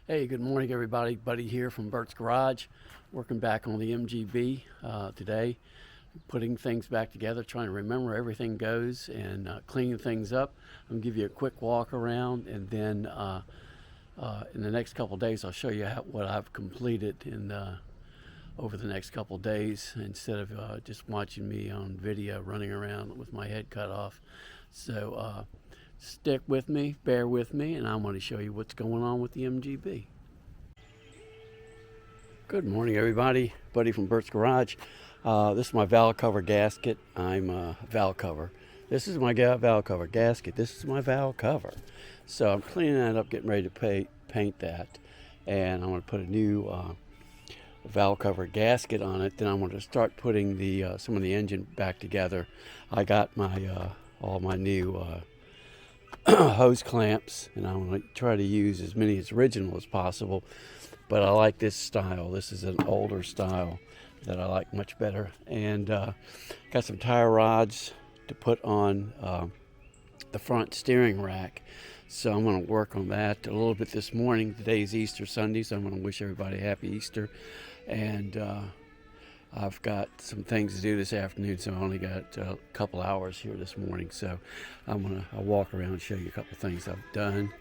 Hey, good morning, everybody. Buddy here from Bert's Garage, working back on the MGB today, putting things back together, trying to remember everything goes and cleaning things up. I'm gonna give you a quick walk around, and then in the next couple days, I'll show you what I've completed over the next couple days instead of just watching me on video running around with my head cut off. So stick with me, bear with me, and I'm going to show you what's going on with the MGB. Good morning, everybody. Buddy from Bert's Garage. This is my valve cover gasket. I'm a valve cover. This is my valve cover gasket. This is my valve cover. So I'm cleaning that up, getting ready to paint that, and I'm going to put a new valve cover gasket on it. Then I'm going to start putting the some of the engine back together. I got my all my new hose clamps, and I'm going to try to use as many as original as possible, but I like this style. This is an older style that I like much better. And got some tire rods to put on the front steering rack, so I'm going to work on that a little bit this morning. Today's Easter Sunday, so I'm going to wish everybody a happy Easter. And I've got some things to do this afternoon, so I only got a couple hours here this morning. So I'll walk around and show you a couple things I've done.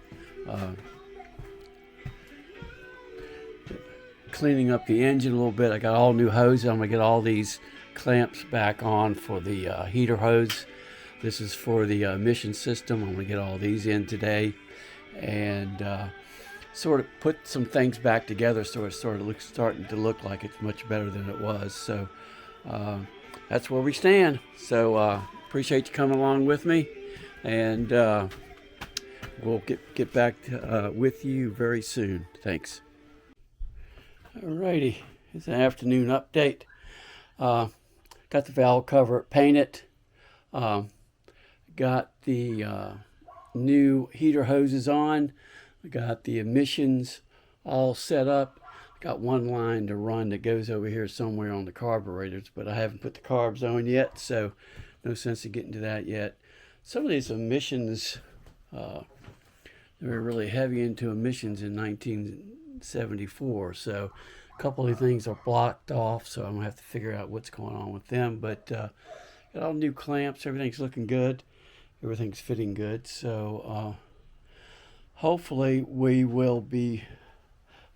Cleaning up the engine a little bit. I got all new hoses. I'm gonna get all these clamps back on for the heater hose. This is for the emission system. I'm gonna get all these in today, and sort of put some things back together, so it's starting to look like it's much better than it was. So that's where we stand. So appreciate you coming along with me, and we'll get back with you very soon. Thanks. Alrighty, it's an afternoon update. Got the valve cover painted. Got the new heater hoses on. We got the emissions all set up. Got one line to run that goes over here somewhere on the carburetors, but I haven't put the carbs on yet, so no sense of getting to that yet. Some of these emissions, they were really heavy into emissions in 1974, so a couple of things are blocked off, so I'm gonna have to figure out what's going on with them. But got all new clamps. Everything's looking good. Everything's fitting good. So hopefully we will be,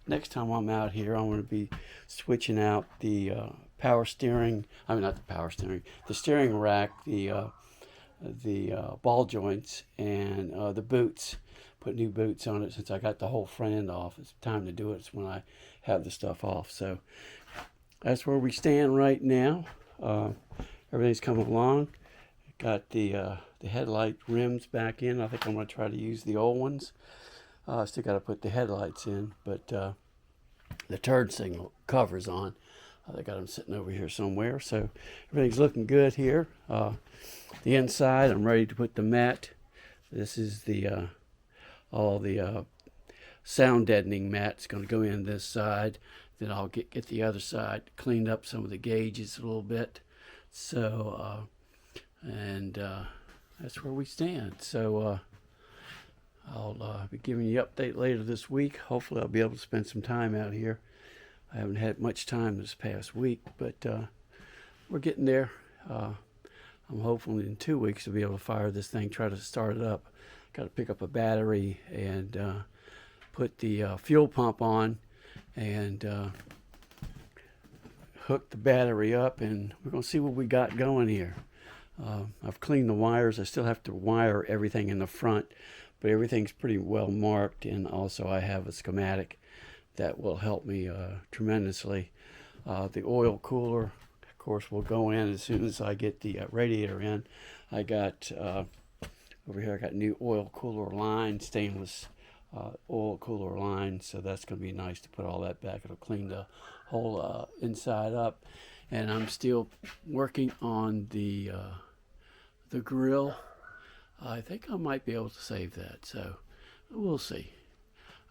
next time I'm out here, I'm going to be switching out the power steering, I mean not the power steering, the steering rack, the ball joints, and the boots. Put new boots on it since I got the whole front end off. It's time to do it. It's when I have the stuff off. So that's where we stand right now. Everything's coming along. Got the headlight rims back in. I think I'm going to try to use the old ones. Still got to put the headlights in, but the turn signal covers on. I got them sitting over here somewhere. So everything's looking good here. The inside, I'm ready to put the mat. This is the all the sound deadening mat's going to go in this side. Then I'll get the other side cleaned up, some of the gauges a little bit. So that's where we stand. So I'll be giving you an update later this week. Hopefully I'll be able to spend some time out here. I haven't had much time this past week, but we're getting there. I'm hopeful in 2 weeks to be able to fire this thing, try to start it up. Got to pick up a battery and put the fuel pump on, and hook the battery up, and we're going to see what we got going here. I've cleaned the wires. I still have to wire everything in the front, but everything's pretty well marked, and also I have a schematic that will help me tremendously. The oil cooler, of course, will go in as soon as I get the radiator in. I got over here, I got new oil cooler line, stainless oil cooler line, so that's going to be nice to put all that back. It'll clean the whole inside up. And I'm still working on the grill. I think I might be able to save that, so we'll see.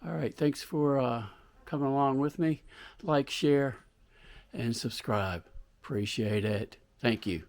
All right, thanks for coming along with me. Like, share, and subscribe. Appreciate it. Thank you.